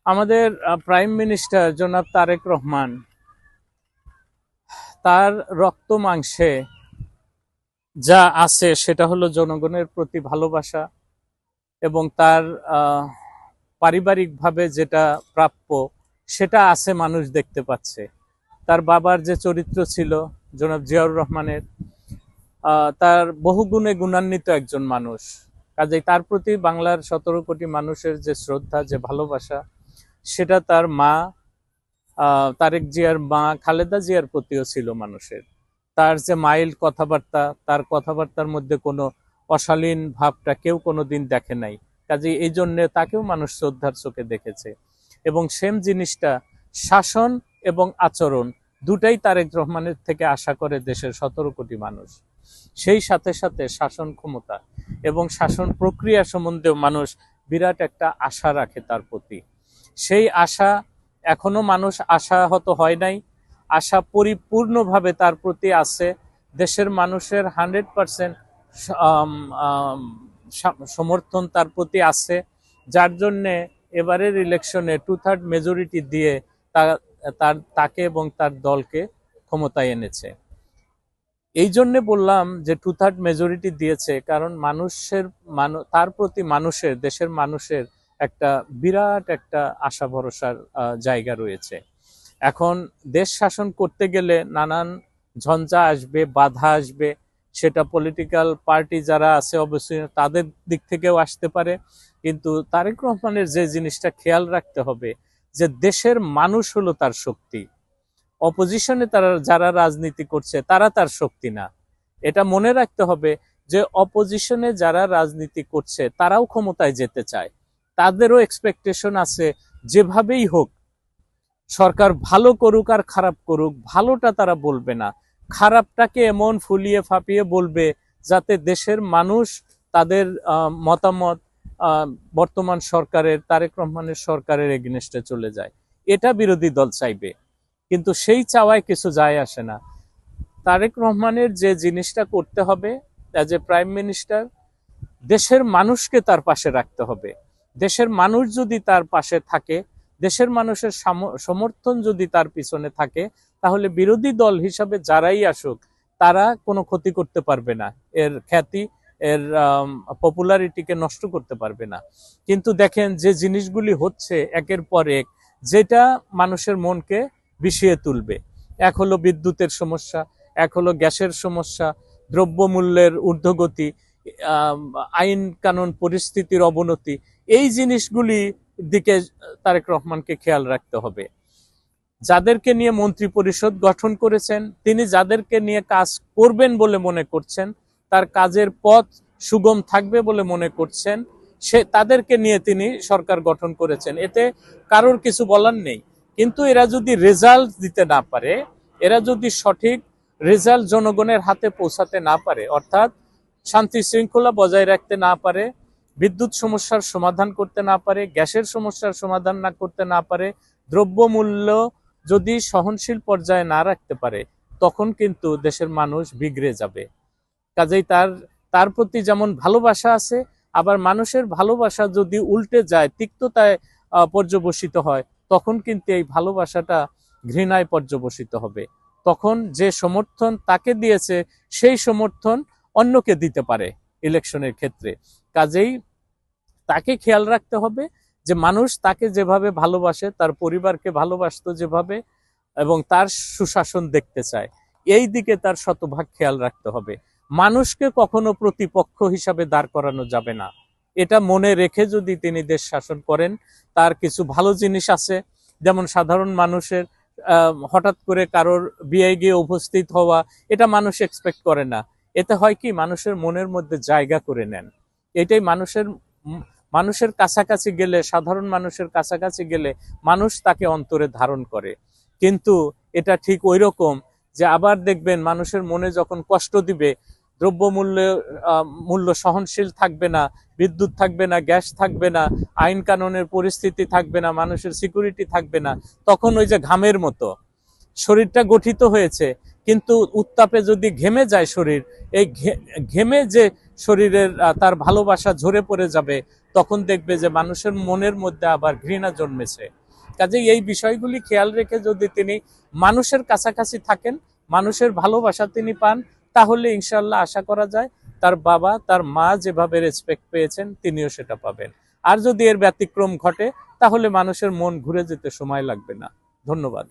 আমাদের prime minister জনাব তারেক রহমান তার রক্ত মাংসে যা আছে সেটা হলো জনগণের প্রতি ভালোবাসা এবং তার পারিবারিকভাবে যেটা প্রাপ্য সেটা আছে, মানুষ দেখতে পাচ্ছে। তার বাবার যে চরিত্র ছিল জনাব জিয়াউর রহমানের, তার বহুগুণে গুণান্বিত একজন মানুষ। কাজেই তার প্রতি বাংলার 17 কোটি মানুষের যে শ্রদ্ধা, যে ভালোবাসা, সেটা তার মা তারেক জিয়ার মা খালেদা জিয়ার প্রতিও ছিল মানুষের। তার যে মাইল্ড কথাবার্তা, তার কথাবার্তার মধ্যে কোনো অশালীন ভাবটা কেউ কোনোদিন দেখে নাই। কাজেই এই জন্য তাকেও মানুষ শ্রদ্ধার চোখে দেখেছে। এবং সেম জিনিসটা শাসন এবং আচরণ দুটাই তারেক রহমানের থেকে আশা করে দেশের 17 কোটি মানুষ। সেই সাথে সাথে শাসন ক্ষমতা এবং শাসন প্রক্রিয়া সম্বন্ধেও মানুষ বিরাট একটা আশা রাখে তার প্রতি। সেই আশা এখনো মানুষ আশাহত হয় নাই। আশা পরিপূর্ণভাবে তার প্রতি আছে। দেশের মানুষের 100% সমর্থন তার প্রতি আছে, যার জন্যে এবারের ইলেকশনে 2/3 মেজরিটি দিয়ে তাকে এবং তার দলকে ক্ষমতায় এনেছে। এই জন্যে বললাম যে 2/3 মেজরিটি দিয়েছে, কারণ তার প্রতি মানুষের, দেশের মানুষের একটা বিরাট একটা আশা ভরসার জায়গা রয়েছে। এখন দেশ শাসন করতে গেলে নানান ঝঞ্ঝা আসবে, বাধা আসবে। সেটা পলিটিক্যাল পার্টি যারা আছে অবশ্যই তাদের দিক থেকেও আসতে পারে, কিন্তু তারেক রহমানের যে জিনিসটা খেয়াল রাখতে হবে যে দেশের মানুষ হলো তার শক্তি। অপোজিশনে যারা রাজনীতি করছে তারা তার শক্তি না। এটা মনে রাখতে হবে যে অপোজিশনে যারা রাজনীতি করছে তারাও ক্ষমতায় যেতে চায়। তাদেরও এক্সপেকটেশন আছে যেভাবেই হোক সরকার ভালো করুক আর খারাপ করুক, ভালোটা তারা বলবে না, খারাপটাকে এমন ফুলিয়ে ফাঁপিয়ে বলবে যাতে দেশের মানুষ তাদের মতামত বর্তমান সরকারের, তারেক রহমানের সরকারের এগেইনস্টে চলে যায়। এটা বিরোধী দল চাইবে, কিন্তু সেই চাওয়ায় কিছু যায় আসে না। তারেক রহমানের যে জিনিসটা করতে হবে অ্যাজ এ প্রাইম মিনিস্টার, দেশের মানুষকে তার পাশে রাখতে হবে। দেশের মানুষ যদি তার পাশে থাকে, দেশের মানুষের সমর্থন যদি তার পিছনে থাকে, তাহলে বিরোধী দল হিসাবে যারাই আসুক তারা কোনো ক্ষতি করতে পারবে না, এর খ্যাতি, এর পপুলারিটিকে নষ্ট করতে পারবে না। কিন্তু দেখেন যে জিনিসগুলি হচ্ছে একের পর এক, যেটা মানুষের মনকে বিষিয়ে তুলবে। এক হলো বিদ্যুতের সমস্যা, এক হলো গ্যাসের সমস্যা, দ্রব্যমূল্যের ঊর্ধ্বগতি, আইন কানুন পরিস্থিতির অবনতি। এই জিনিসগুলি দিকে তারেক রহমানকে খেয়াল রাখতে হবে। যাদেরকে নিয়ে মন্ত্রী পরিষদ গঠন করেছেন, তিনি যাদেরকে নিয়ে কাজ করবেন বলে মনে করছেন, তার কাজের পথ সুগম থাকবে বলে মনে করছেন, তাদেরকে নিয়ে তিনি সরকার গঠন করেছেন। এতে কারোর কিছু বলার নেই। কিন্তু এরা যদি রেজাল্ট দিতে না পারে, এরা যদি সঠিক রেজাল্ট জনগণের হাতে পৌঁছাতে না পারে, অর্থাৎ শান্তি শৃঙ্খলা বজায় রাখতে না পারে, বিদ্যুৎ সমস্যার সমাধান করতে না পারে, গ্যাসের সমস্যার সমাধান না করতে না পারে, দ্রব্যমূল্য যদি সহনশীল পর্যায়ে না রাখতে পারে, তখন কিন্তু দেশের মানুষ বিগড়ে যাবে। কাজেই তার প্রতি যেমন ভালোবাসা আছে, আবার মানুষের ভালোবাসা যদি উল্টে যায়, তিক্ততায় পর্যবসিত হয়, তখন কিন্তু এই ভালোবাসাটা ঘৃণায় পর্যবসিত হবে। তখন যে সমর্থন তাকে দিয়েছে সেই সমর্থন অন্যকে দিতে পারে ইলেকশনের ক্ষেত্রে। কাজেই তাকে খেয়াল রাখতে হবে যে মানুষ তাকে যেভাবে ভালোবাসে, তার পরিবারকে ভালোবাসতো যেভাবে, এবং তার সুশাসন দেখতে চায়, এই দিকে তার শতভাগ খেয়াল রাখতে হবে। মানুষকে কখনো প্রতিপক্ষ হিসাবে দাঁড় করানো যাবে না। এটা মনে রেখে যদি তিনি দেশ শাসন করেন, তার কিছু ভালো জিনিস আছে, যেমন সাধারণ মানুষের হঠাৎ করে কারোর বিয়ে গিয়ে উপস্থিত হওয়া, এটা মানুষ এক্সপেক্ট করে না। এতে হয় কি, মানুষের মনের মধ্যে জায়গা করে নেন। এটাই মানুষের কাছাকাছি গেলে, সাধারণ মানুষের কাছাকাছি গেলে মানুষ তাকে অন্তরে ধারণ করে। কিন্তু এটা ঠিক ওই রকম যে আবার দেখবেন মানুষের মনে যখন কষ্ট দিবে, মূল্য সহনশীল থাকবে না, বিদ্যুৎ থাকবে না, গ্যাস থাকবে না, আইন কানুনের পরিস্থিতি থাকবে না, মানুষের সিকিউরিটি থাকবে না, তখন ওই যে ঘামের মতো শরীরটা গঠিত হয়েছে, কিন্তু উত্তাপে যদি ঘেমে যায় শরীর, এই ঘেমে যে শরীরের তার ভালোবাসা ঝরে পড়ে যাবে, তখন দেখবে যে মানুষের মনের মধ্যে আবার ঘৃণা জন্মেছে। কাজেই এই বিষয়গুলি খেয়াল রেখে যদি তিনি মানুষের কাছাকাছি থাকেন, মানুষের ভালোবাসা তিনি পান, তাহলে ইনশাল্লাহ আশা করা যায় তার বাবা তার মা যেভাবে রেসপেক্ট পেয়েছেন তিনিও সেটা পাবেন। আর যদি এর ব্যতিক্রম ঘটে তাহলে মানুষের মন ঘুরে যেতে সময় লাগবে না। ধন্যবাদ।